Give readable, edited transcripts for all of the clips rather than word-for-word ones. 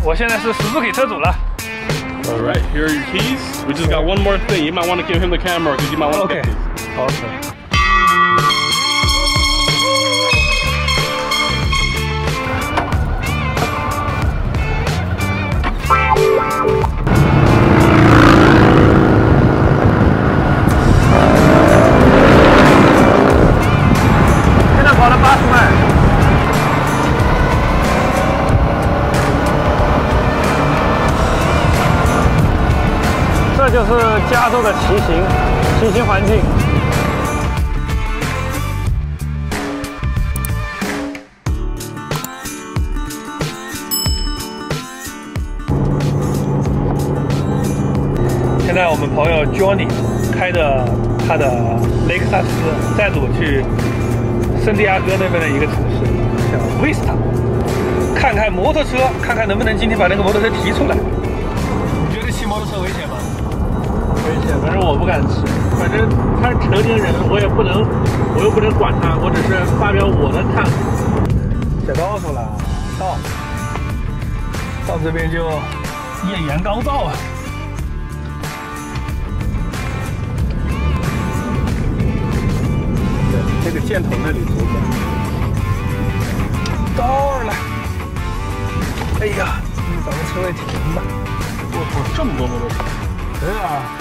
我现在是Suzuki车主了。All right, here are your keys. We just got one more thing. You might want to give him the camera because you might want to get these. Okay. 现在跑了80迈。 这就是加州的骑行环境。现在我们朋友 Johnny 开着他的雷克萨斯载着我去圣地亚哥那边的一个城市，叫 Vista， 看看摩托车，看看能不能今天把那个摩托车提出来。你觉得骑摩托车危险吗？ 危险，反正我不敢骑。反正他是成年人，我又不能管他，我只是发表我的看法。小高速了，到这边就艳阳高照啊！这个箭头那里左转，到了。哎呀，找个车位停吧。我操，这么多摩托车！对啊。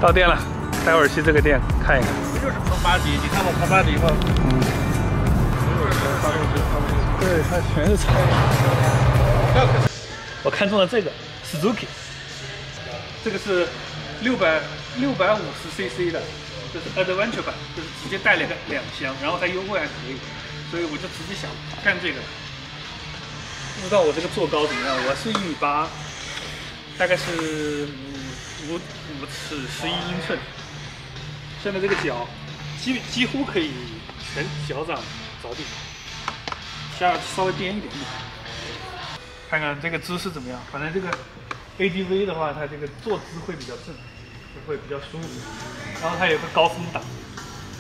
到店了，待会儿去这个店看一看。这就是跑8级，你看我跑8级吗？对，它全是菜。我看中了这个 Suzuki， 这个是650cc 的，这是 Adventure 版，就是直接带了个2厢，然后它优惠还可以，所以我就直接想干这个。不知道我这个坐高怎么样？我是1.8米，大概是5尺11英寸，现在这个脚几乎可以全脚掌着地，下稍微颠一点点，看看这个姿势怎么样。反正这个 ADV 的话，它这个坐姿会比较正，就会比较舒服。然后它有个高风挡，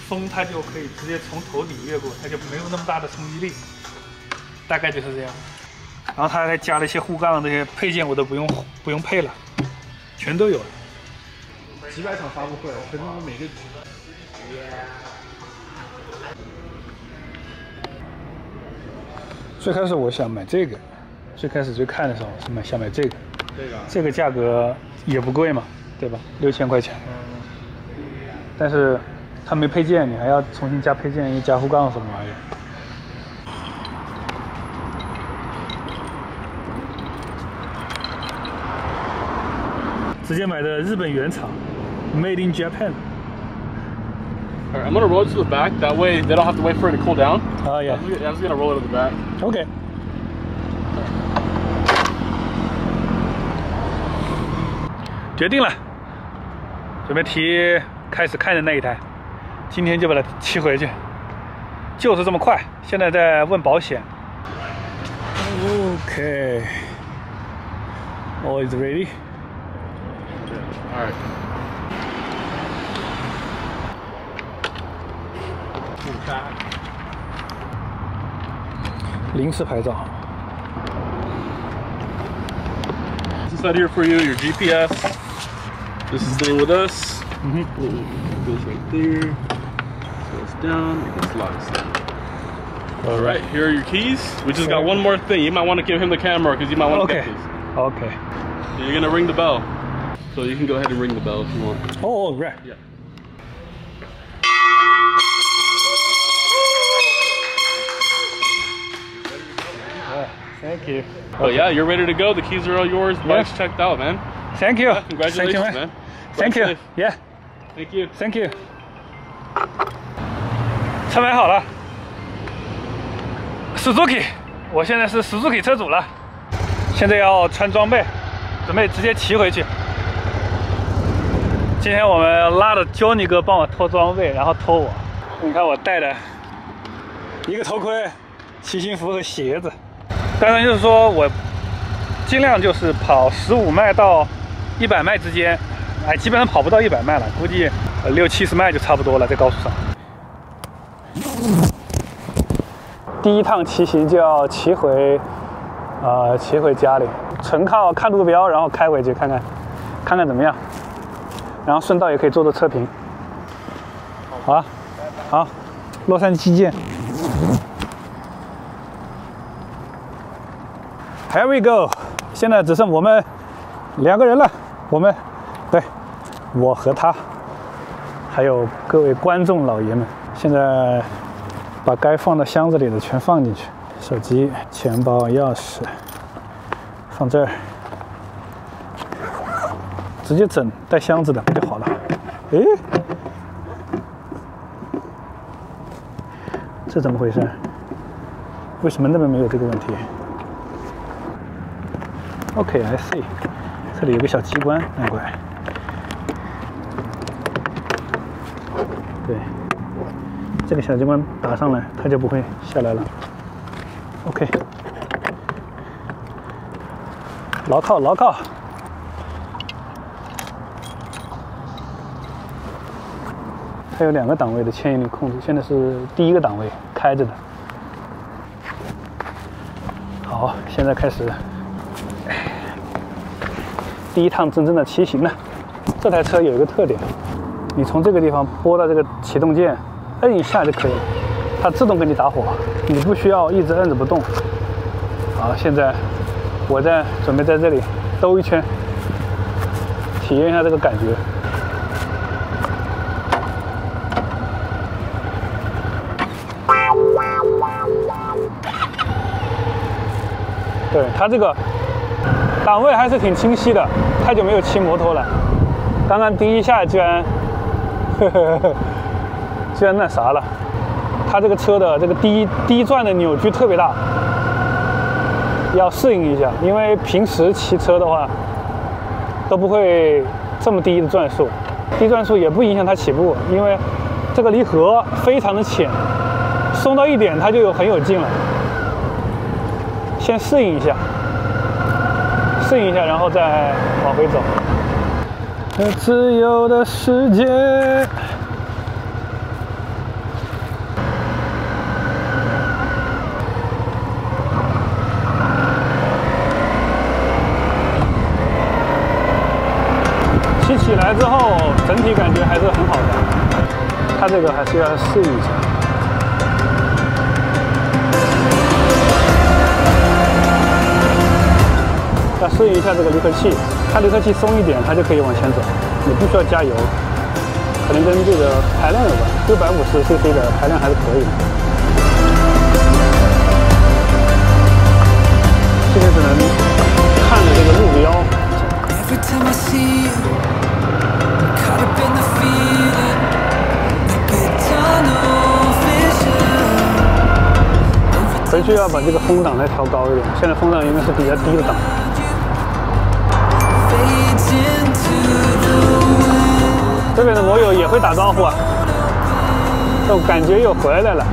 风它就可以直接从头顶越过，它就没有那么大的冲击力，大概就是这样。然后它还加了一些护杠，这些配件我都不用配了，全都有了。 几百场发布会，我可能每个。最开始我想买这个，最看的时候是想买这个，这个价格也不贵嘛，对吧？6000块钱。但是它没配件，你还要重新加配件，又加护杠什么玩意儿。直接买的日本原厂。 Made in Japan. All right, I'm gonna roll it to the back. That way they don't have to wait for it to cool down. Oh yeah. I'm just gonna roll it to the back. Okay. 决定了，准备开始看的那一台，今天就把它骑回去，就是这么快。现在在问保险。Okay. All is ready. All right. 临时牌照。This is here for you, your GPS. This is staying with us. Goes right there. Goes down. It slides. All right, here are your keys. We just got one more thing. You might want to give him the camera because you might want to get these. Okay. So you're gonna ring the bell. So you can go ahead and ring the bell if you want. Oh, right. Yeah. Thank you. Oh yeah, you're ready to go. The keys are all yours. Bike's checked out, man. Thank you. Yeah, congratulations, Thank you, man. Thank you. Yeah. Thank you. Thank you. 车买好了 ，Suzuki， 我现在是 Suzuki 车主了，现在要穿装备，准备直接骑回去。今天我们拉着 Johnny 哥帮我拖装备，然后拖我。你看我戴的一个头盔、骑行服和鞋子。当然就是说我尽量就是跑15迈到100迈之间，基本上跑不到100迈了，估计60-70迈就差不多了，在高速上。第一趟骑行就要骑回家里，纯靠看路标，然后开回去看看怎么样，然后顺道也可以做测评。好啊，好，洛杉矶见。Here we go， 现在只剩我们2个人了，我和他，还有各位观众老爷们。现在把该放到箱子里的全放进去，手机、钱包、钥匙放这儿，直接整带箱子的不就好了？诶，这怎么回事？为什么那边没有这个问题 ？OK，I see， 这里有个小机关，难怪。对，这个小机关打上来，它就不会下来了。OK， 牢靠牢靠。它有2个档位的牵引力控制，现在是第1个档位开着的。好，现在开始第一趟真正的骑行了。这台车有一个特点，你从这个地方拨到这个启动键，摁一下就可以了，它自动给你打火，你不需要一直摁着不动。好，现在我准备在这里兜一圈，体验一下这个感觉。对，它这个档位还是挺清晰的，太久没有骑摩托了。刚刚第一下居然那啥了，它这个车的这个低转的扭矩特别大，要适应一下，因为平时骑车的话都不会这么低的转速，低转速也不影响它起步，因为这个离合非常的浅，松到1点它就很有劲了。先适应一下，然后再往回走。自由的世界。骑起来之后，整体感觉还是很好的。它这个还是要适应一下。要适应一下这个离合器，它离合器松一点，它就可以往前走，你不需要加油，可能跟这个排量有关，650cc 的排量还是可以的。现在只能看着这个路标。回去要把这个风挡再调高一点，现在风挡应该是比较低的档。这边的摩友也会打招呼啊，这感觉又回来了。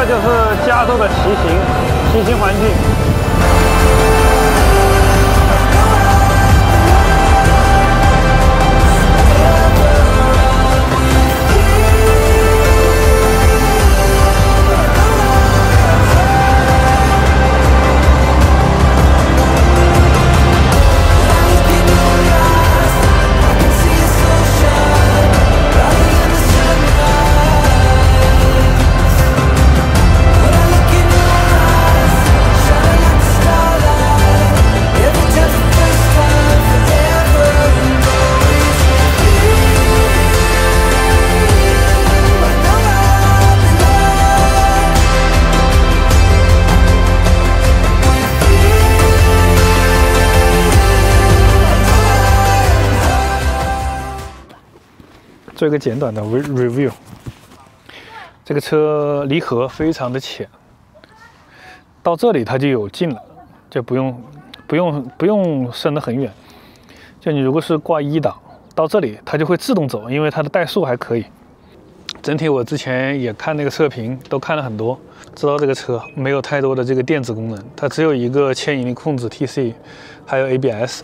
就是加州的骑行环境。做一个简短的 review。这个车离合非常的浅，到这里它就有劲了，就不用升得很远。就你如果是挂1档，到这里它就会自动走，因为它的怠速还可以。整体我之前也看那个测评，都看了很多，知道这个车没有太多的这个电子功能，它只有一个牵引力控制 TC， 还有 ABS。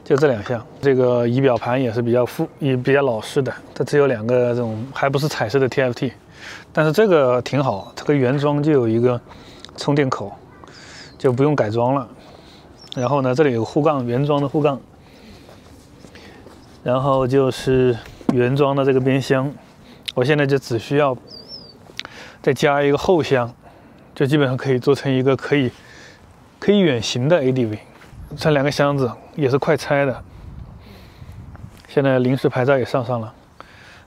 就这2项，这个仪表盘也是比较老式的，它只有2个这种，还不是彩色的 TFT， 但是这个挺好，这个原装就有一个充电口，就不用改装了。然后呢，这里有护杠，原装的护杠，然后就是原装的这个边箱，我现在就只需要再加一个后箱，就基本上可以做成一个可以远行的 ADV。这2个箱子也是快拆的，现在临时牌照也上了，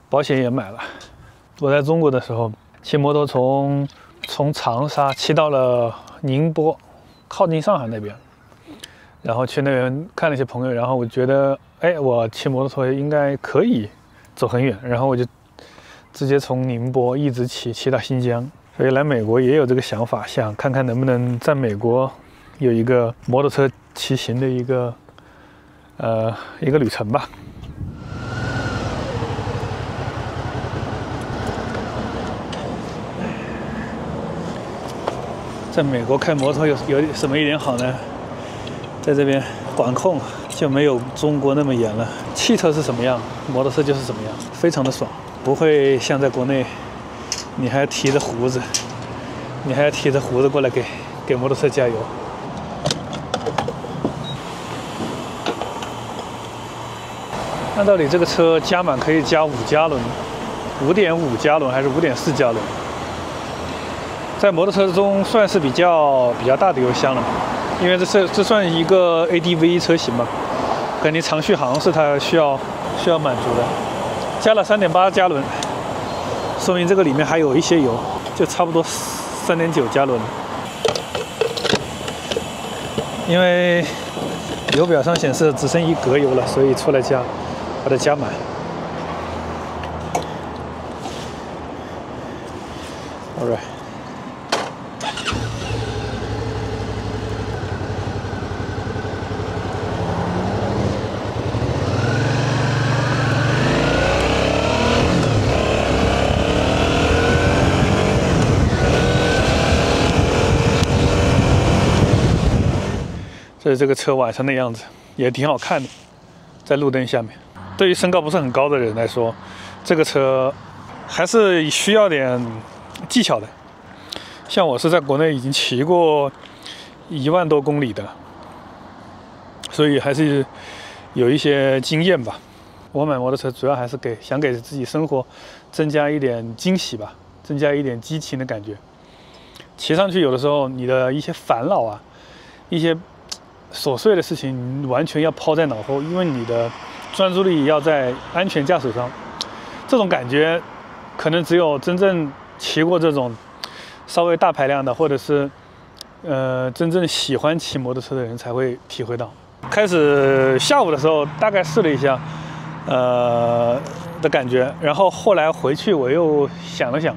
保险也买了。我在中国的时候骑摩托从长沙骑到了宁波，靠近上海那边，然后去那边看了一些朋友，然后我觉得，哎，我骑摩托车应该可以走很远，然后我就直接从宁波一直骑到新疆。所以来美国也有这个想法，想看看能不能在美国有一个摩托车骑行的一个旅程吧。在美国开摩托有什么一点好呢？在这边管控就没有中国那么严了，汽车是什么样，摩托车就是什么样，非常的爽，不会像在国内，你还提着胡子过来给摩托车加油。按道理这个车加满可以加5加仑，5.5加仑还是5.4加仑？在摩托车中算是比较大的油箱了，因为这算一个 ADV 车型嘛，跟你长续航是它需要满足的。加了3.8加仑，说明这个里面还有一些油，就差不多3.9加仑。因为油表上显示只剩1格油了，所以出来把它加满。All right。这是这个车晚上的样子，也挺好看的，在路灯下面。对于身高不是很高的人来说，这个车还是需要点技巧的。像我是在国内已经骑过1万多公里的，所以还是有一些经验吧。我买摩托车主要还是想给自己生活增加一点惊喜吧，增加一点激情的感觉。骑上去有的时候你的一些烦恼啊，一些琐碎的事情你完全要抛在脑后，因为你的专注力要在安全驾驶上。这种感觉可能只有真正骑过这种稍微大排量的，或者是真正喜欢骑摩托车的人才会体会到。开始下午的时候大概试了一下的感觉，然后后来回去我又想了想，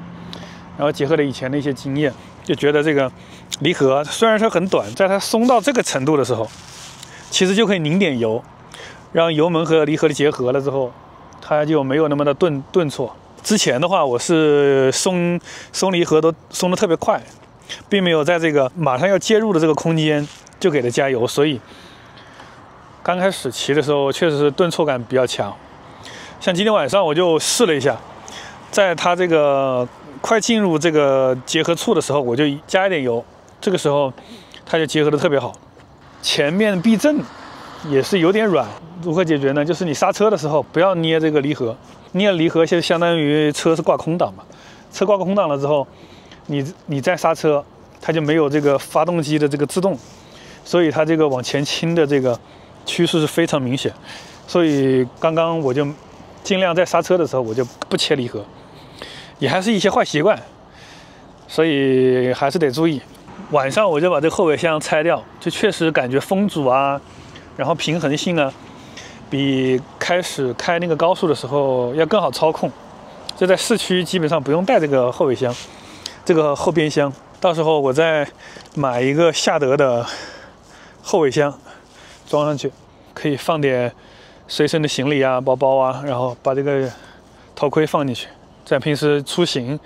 然后结合了以前的一些经验，就觉得这个离合虽然说很短，在它松到这个程度的时候，其实就可以拧点油，让油门和离合的结合了之后，它就没有那么的顿挫。之前的话，我是松离合都松得特别快，并没有在这个马上要介入的这个空间就给它加油，所以刚开始骑的时候确实是顿挫感比较强。像今天晚上我就试了一下，在它这个快进入这个结合处的时候，我就加一点油，这个时候它就结合得特别好。前面避震也是有点软，如何解决呢？就是你刹车的时候不要捏这个离合，捏离合就相当于车是挂空档嘛，车挂空档了之后，你再刹车，它就没有这个发动机的这个制动，所以它这个往前倾的这个趋势是非常明显。所以刚刚我就尽量在刹车的时候我就不切离合，也还是一些坏习惯，所以还是得注意。晚上我就把这个后尾箱拆掉，就确实感觉风阻啊，然后平衡性啊，比开始开那个高速的时候要更好操控。就在市区基本上不用带这个后尾箱，这个后边箱，到时候我再买一个夏德的后尾箱装上去，可以放点随身的行李啊、包包啊，然后把这个头盔放进去，在平时出行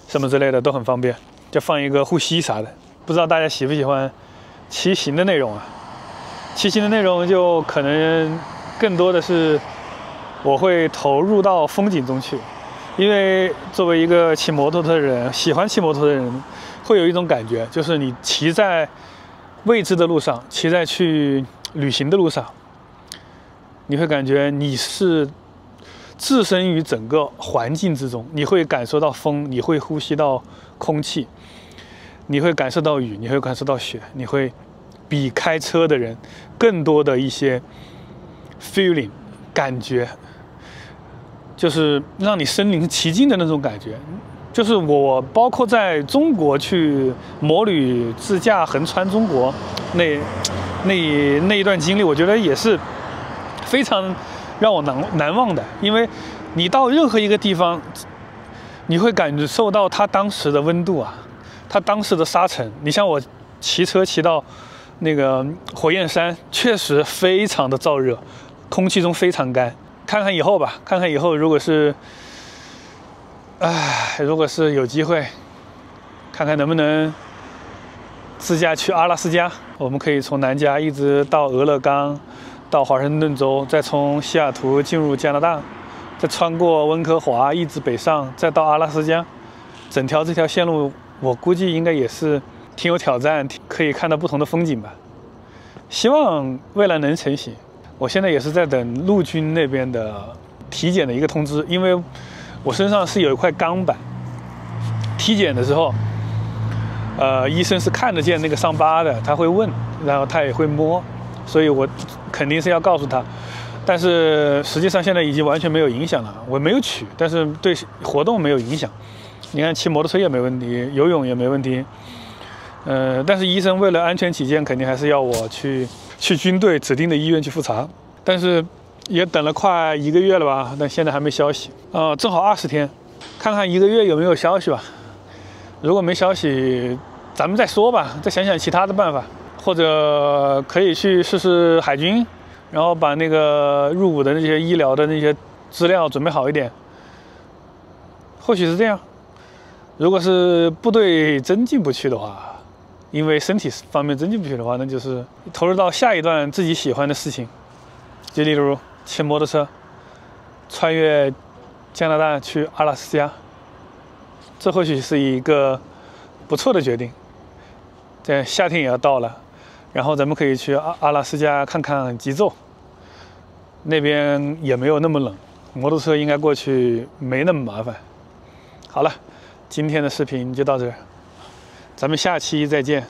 什么之类的都很方便。就放一个护膝啥的。不知道大家喜不喜欢骑行的内容啊？骑行的内容就可能更多的是我会投入到风景中去，因为作为一个骑摩托的人，喜欢骑摩托的人，会有一种感觉，就是你骑在未知的路上，骑在去旅行的路上，你会感觉你是置身于整个环境之中，你会感受到风，你会呼吸到空气，你会感受到雨，你会感受到雪，你会比开车的人更多的一些 feeling 感觉，就是让你身临其境的那种感觉。就是我包括在中国去摩旅自驾横穿中国那一段经历，我觉得也是非常让我难忘的。因为你到任何一个地方，你会感受到它当时的温度啊，它当时的沙尘。你像我骑车骑到那个火焰山，确实非常的燥热，空气中非常干。看看以后吧，看看以后如果是有机会，看看能不能自驾去阿拉斯加。我们可以从南加一直到俄勒冈，到华盛顿州，再从西雅图进入加拿大，再穿过温哥华一直北上，再到阿拉斯加。整条这条线路我估计应该也是挺有挑战，可以看到不同的风景吧。希望未来能成行。我现在也是在等陆军那边的体检的一个通知，因为我身上是有一块钢板，体检的时候医生是看得见那个伤疤的，他会问，然后他也会摸，所以我肯定是要告诉他。但是实际上现在已经完全没有影响了，我没有取，但是对活动没有影响。你看骑摩托车也没问题，游泳也没问题，但是医生为了安全起见，肯定还是要我去军队指定的医院去复查。但是也等了快1个月了吧，但现在还没消息。正好20天，看看1个月有没有消息吧。如果没消息，咱们再说吧，再想想其他的办法，或者可以去试试海军，然后把那个入伍的那些医疗的那些资料准备好一点。或许是这样。如果是部队真进不去的话，因为身体方面真进不去的话，那就是投入到下一段自己喜欢的事情，就例如骑摩托车穿越加拿大去阿拉斯加，这或许是一个不错的决定。在夏天也要到了，然后咱们可以去阿拉斯加看看极昼，那边也没有那么冷，摩托车应该过去没那么麻烦。好了，今天的视频就到这儿，咱们下期再见。